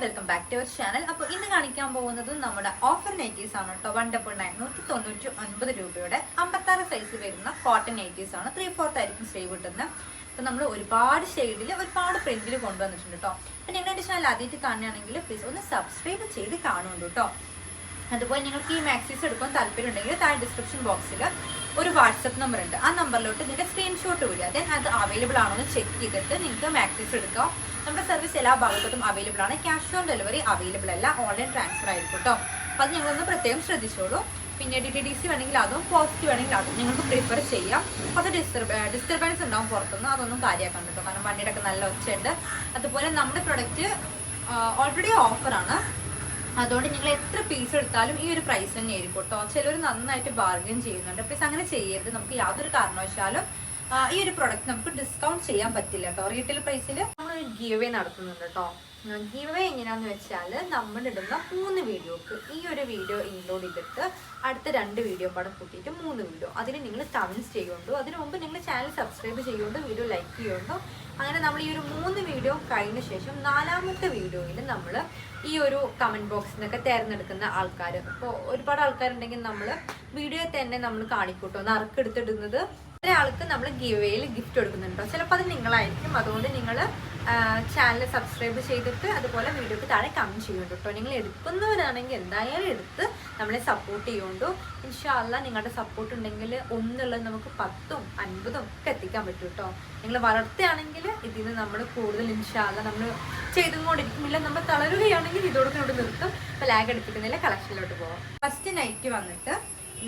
Welcome back to our channel. അപ്പോൾ ഇന്ന് കാണിക്കാൻ പോകുന്നത് നമ്മുടെ ഓഫർ നൈറ്റീസ് ആണ് കേട്ടോ. 199 രൂപയുടെ 56 സൈസ് വരുന്ന കോട്ടൺ നൈറ്റീസ് ആണ്. 3/4 ആയിരിക്കും സ്ലീവ് കിട്ടുന്നത്. അപ്പോൾ നമ്മൾ ഒരുപാട് ഷെയ്ഡിൽ ഒരുപാട് പ്രിന്റിൽ കൊണ്ടുവന്നിട്ടുണ്ട് കേട്ടോ. അപ്പോൾ നിങ്ങൾ എൻ്റെ ചാനൽ ആദ്യമായിട്ട് കാണുകയാണെങ്കിൽ പ്ലീസ് ഒന്ന് സബ്സ്ക്രൈബ് ചെയ്ത് കാണുന്നുണ്ട് കേട്ടോ. അതുപോലെ നിങ്ങൾക്ക് ഈ മാക്സീസ് എടുക്കാൻ താല്പര്യം ഉണ്ടെങ്കിൽ താഴെ ഡിസ്ക്രിപ്ഷൻ ബോക്സിൽ ഒരു വാട്സപ്പ് നമ്പർ ഉണ്ട്. ആ നമ്പറിലോട്ട് നിങ്ങളുടെ സ്ക്രീൻഷോട്ട് വരിക. ദെൻ അത് അവൈലബിൾ ആണോ എന്ന് ചെക്ക് ചെയ്തിട്ട് നിങ്ങൾക്ക് മാക്സീസ് എടുക്കാം. നമ്മുടെ സർവീസ് എല്ലാ ഭാഗത്തോട്ടും അവൈലബിൾ ആണ്. ക്യാഷ് ഓൺ ഡെലിവറി അവൈലബിൾ അല്ല, ഓൺലൈൻ ട്രാൻസ്ഫർ ആയിരിക്കും കേട്ടോ. അപ്പോൾ അത് ഞങ്ങളൊന്ന് പ്രത്യേകം ശ്രദ്ധിച്ചോളൂ. പിന്നെ DTDC വേണമെങ്കിൽ അതും പോസിറ്റീവ് വേണമെങ്കിൽ അതും നിങ്ങൾക്ക് പ്രിഫർ ചെയ്യാം. അത് ഡിസ്റ്റർബൻസ് ഉണ്ടാവും പുറത്തുനിന്ന്, അതൊന്നും കാര്യമാക്കാൻ കേട്ടോ. കാരണം വണ്ടിയുടെ ഒക്കെ നല്ല ഒച്ചയുണ്ട്. അതുപോലെ നമ്മുടെ പ്രൊഡക്റ്റ് ഓൾറെഡി ഓഫറാണ്. അതുകൊണ്ട് നിങ്ങൾ എത്ര പീസ് എടുത്താലും ഈ ഒരു പ്രൈസ് തന്നെ ആയിരിക്കും കേട്ടോ. ചിലർ നന്നായിട്ട് ബാർഗൻ ചെയ്യുന്നുണ്ട്. പ്ലീസ് അങ്ങനെ ചെയ്യരുത്. നമുക്ക് യാതൊരു കാരണവശാലും ഈ ഒരു പ്രൊഡക്റ്റ് നമുക്ക് ഡിസ്കൗണ്ട് ചെയ്യാൻ പറ്റില്ല കേട്ടോ. റീറ്റെയിൽ പ്രൈസിൽ നമ്മളൊരു ഗീവ് നടത്തുന്നുണ്ട് കേട്ടോ. ഗീവ് എങ്ങനെയാണെന്ന് വെച്ചാൽ നമ്മൾ ഇടുന്ന 3 വീഡിയോക്ക് ഈ ഒരു വീഡിയോ ഇൻക്ലൂഡ് ചെയ്തിട്ട് അടുത്ത 2 വീഡിയോ പാടെ കൂട്ടിയിട്ട് 3 വീഡിയോ അതിൽ നിങ്ങൾ കമൻറ്റ്സ് ചെയ്യുന്നുണ്ടോ. അതിനു മുമ്പ് നിങ്ങൾ ചാനൽ സബ്സ്ക്രൈബ് ചെയ്യുന്നുണ്ടോ, വീഡിയോ ലൈക്ക് ചെയ്യുന്നുണ്ടോ. അങ്ങനെ നമ്മൾ ഈ ഒരു 3 വീഡിയോ കഴിഞ്ഞ ശേഷം 4ാമത്തെ വീഡിയോയിൽ നമ്മൾ ഈ ഒരു കമൻറ്റ് ബോക്സിൽ നിന്നൊക്കെ തിരഞ്ഞെടുക്കുന്ന ആൾക്കാർ, ഇപ്പോൾ ഒരുപാട് ആൾക്കാരുണ്ടെങ്കിൽ നമ്മൾ വീഡിയോയിൽ തന്നെ നമ്മൾ കാണിക്കൂട്ടോ നറുക്കെടുത്തിടുന്നത്. ഒരാൾക്ക് നമ്മൾ ഗിവേയിൽ ഗിഫ്റ്റ് കൊടുക്കുന്നുണ്ടോ. ചിലപ്പോൾ അത് നിങ്ങളായിരിക്കും. അതുകൊണ്ട് നിങ്ങൾ ചാനൽ സബ്സ്ക്രൈബ് ചെയ്തിട്ട് അതുപോലെ വീഡിയോക്ക് താഴെ കമൻറ്റ് ചെയ്യുന്നുണ്ട് കേട്ടോ. നിങ്ങൾ എടുക്കുന്നവരാണെങ്കിൽ എന്തായാലും എടുത്ത് നമ്മളെ സപ്പോർട്ട് ചെയ്യുന്നുണ്ടോ. ഇൻഷാ അല്ലാഹ് നിങ്ങളുടെ സപ്പോർട്ട് ഉണ്ടെങ്കിൽ ഒന്നുള്ളത് നമുക്ക് 10ഉം 50ഉം ഒക്കെ എത്തിക്കാൻ പറ്റും കേട്ടോ. നിങ്ങൾ വളർത്തുകയാണെങ്കിൽ ഇതിൽ നിന്ന് നമ്മൾ കൂടുതൽ ഇൻഷാ അല്ലാഹ് നമ്മൾ ചെയ്തുകൊണ്ടിരിക്കുന്നില്ല. നമ്മൾ തളരുകയാണെങ്കിൽ ഇതോടൊപ്പം ഇവിടെ നിർത്തും. അപ്പോൾ ലാഗ് എടുപ്പിക്കുന്നില്ല, കളക്ഷനിലോട്ട് പോകാം. ഫസ്റ്റ് നൈറ്റ് വന്നിട്ട്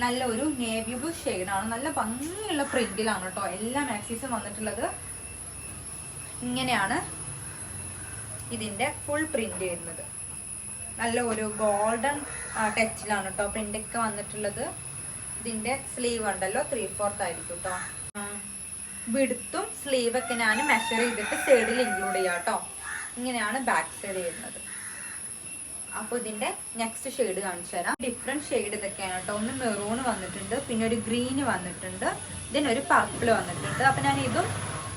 നല്ല ഒരു നേവി ബ്ലൂ ഷെയ്ഡാണ്. നല്ല ഭംഗിയുള്ള പ്രിന്റിലാണ് കേട്ടോ എല്ലാ മാക്സീസും വന്നിട്ടുള്ളത്. ഇങ്ങനെയാണ് ഇതിന്റെ ഫുൾ പ്രിന്റ് വരുന്നത്. നല്ല ഒരു ഗോൾഡൻ ടച്ചിലാണ് കേട്ടോ പ്രിന്റൊക്കെ വന്നിട്ടുള്ളത്. ഇതിന്റെ സ്ലീവ് ഉണ്ടല്ലോ 3/4 ആയിരിക്കും കേട്ടോ. വിടുത്തും സ്ലീവൊക്കെ ഞാൻ മെഷർ ചെയ്തിട്ട് സൈഡിൽ ഇൻക്ലൂഡ് ചെയ്യാം കേട്ടോ. ഇങ്ങനെയാണ് ബാക്ക് സൈഡ് വരുന്നത്. അപ്പോൾ ഇതിന്റെ നെക്സ്റ്റ് ഷെയ്ഡ് കാണിച്ചു തരാം. ഡിഫറെന്റ് ഷെയ്ഡ് ഇതൊക്കെയാണ് കേട്ടോ. ഒന്ന് മെറൂൺ വന്നിട്ടുണ്ട്, പിന്നെ ഒരു ഗ്രീന് വന്നിട്ടുണ്ട്, ഇതിനൊരു പർപ്പിൾ വന്നിട്ടുണ്ട്. അപ്പൊ ഞാൻ ഇതും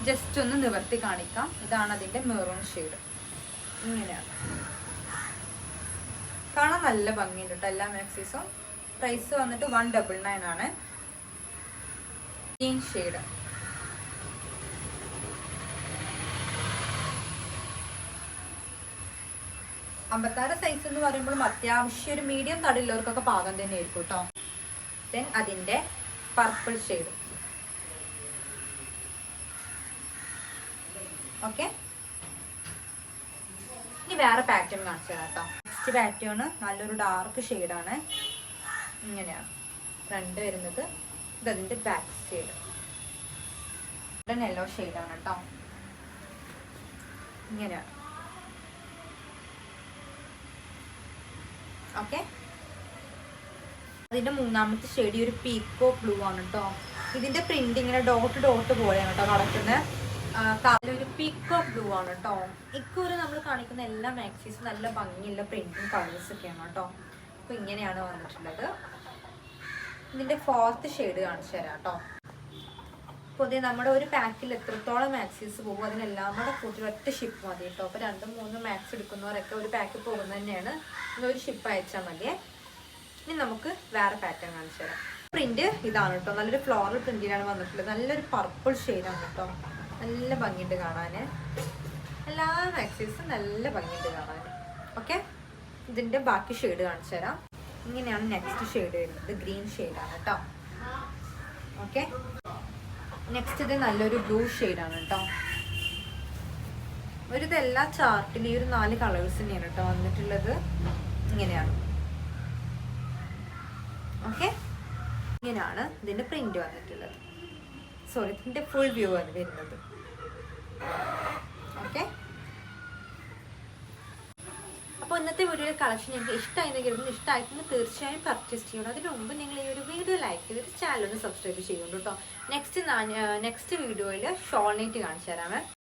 ജസ്റ്റ് ഒന്ന് നിവർത്തി കാണിക്കാം. ഇതാണ് അതിന്റെ മെറൂൺ ഷെയ്ഡ്. ഇങ്ങനെയാണ് കാണാൻ നല്ല ഭംഗിയുണ്ട് കേട്ടോ എല്ലാ മാക്സീസും. പ്രൈസ് വന്നിട്ട് 199 ആണ്. ഗ്രീൻ ഷെയ്ഡ് അമ്പത്താറ് സൈസ് എന്ന് പറയുമ്പോൾ അത്യാവശ്യം ഒരു മീഡിയം തടിയുള്ളവർക്കൊക്കെ പാകം തന്നെ ആയിരിക്കും കേട്ടോ. ദെൻ അതിന്റെ പർപ്പിൾ ഷെയ്ഡ്. ഓക്കെ, ഇനി വേറെ പാറ്റേൺ കാണിച്ചു തരാം കേട്ടോ. നെക്സ്റ്റ് പാറ്റേൺ നല്ലൊരു ഡാർക്ക് ഷെയ്ഡാണ്. ഇങ്ങനെയാണ് ഫ്രണ്ട് വരുന്നത്. ഇതതിന്റെ ബാക്ക് ഷെയ്ഡ് യെല്ലോ ഷെയ്ഡാണ് കേട്ടോ. ഇങ്ങനെയാണ്. ഓക്കെ, അതിന്റെ 3ാമത്തെ ഷെയ്ഡ് ഒരു പീക്കോ ബ്ലൂ ആണ് കേട്ടോ. ഇതിന്റെ പ്രിന്റ് ഇങ്ങനെ ഡോട്ട് പോലെയാണ് കേട്ടോ കിടക്കുന്നത്. ഒരു പീക്കോ ബ്ലൂ ആണ് കേട്ടോ. ഇക്കൊരു നമ്മൾ കാണിക്കുന്ന എല്ലാ മാക്സീസും നല്ല ഭംഗിയുള്ള പ്രിന്റും കളേഴ്സ് ഒക്കെയാണ് കേട്ടോ. അപ്പൊ ഇങ്ങനെയാണ് വന്നിട്ടുള്ളത്. ഇതിന്റെ 4th ഷെയ്ഡ് കാണിച്ചു തരാം കേട്ടോ. പൊതുവെ നമ്മുടെ ഒരു പാക്കിൽ എത്രത്തോളം മാക്സീസ് പോകും അതിനെല്ലാം കൂടെ കൂട്ടി ഒറ്റ ഷിപ്പ് മതി കേട്ടോ. അപ്പോൾ 2-3 മാക്സ് എടുക്കുന്നവരൊക്കെ ഒരു പാക്കിൽ പോകുന്നത് തന്നെയാണ്. ഒരു ഷിപ്പ് അയച്ചാൽ മതിയേ. ഇനി നമുക്ക് വേറെ പാറ്റേൺ കാണിച്ചു തരാം. പ്രിന്റ് ഇതാണ് കേട്ടോ. നല്ലൊരു ഫ്ലോറൽ പ്രിന്റിലാണ് വന്നിട്ടുള്ളത്. നല്ലൊരു പർപ്പിൾ ഷെയ്ഡാണ് കേട്ടോ. നല്ല ഭംഗിയുണ്ട് കാണാൻ. എല്ലാ മാക്സീസും നല്ല ഭംഗിയുണ്ട് കാണാൻ. ഓക്കെ, ഇതിന്റെ ബാക്കി ഷെയ്ഡ് കാണിച്ചു തരാം. ഇങ്ങനെയാണ് നെക്സ്റ്റ് ഷെയ്ഡ് വരുന്നത്. ഗ്രീൻ ഷെയ്ഡാണ് കേട്ടോ. ഓക്കെ, നെക്സ്റ്റ് ഇത് നല്ലൊരു ബ്ലൂ ഷെയ്ഡാണ് കേട്ടോ. ഇതെല്ലാ ചാർട്ടിലും ഈ ഒരു 4 കളേഴ്സ് തന്നെയാണ് കേട്ടോ വന്നിട്ടുള്ളത്. ഇങ്ങനെയാണ്. ഓക്കെ, ഇങ്ങനെയാണ് ഇതിന്റെ പ്രിന്റ് വന്നിട്ടുള്ളത്. സോറി, ഇതിന്റെ ഫുൾ വ്യൂ ആണ് വരുന്നത്. ഓക്കെ, അപ്പോൾ ഇന്നത്തെ വീഡിയോയുടെ കളക്ഷൻ നിങ്ങൾക്ക് ഇഷ്ടമായിരുന്നു തീർച്ചയായും പർച്ചേസ് ചെയ്യണം. അതിന് മുമ്പ് നിങ്ങൾ ഈ ഒരു വീഡിയോ ലൈക്ക് ചെയ്തിട്ട് ചാനൽ ഒന്ന് സബ്സ്ക്രൈബ് ചെയ്യുന്നുണ്ട് കേട്ടോ. നെക്സ്റ്റ് വീഡിയോയിൽ ഷോൾ നൈറ്റ് കാണിച്ചു തരാമേ.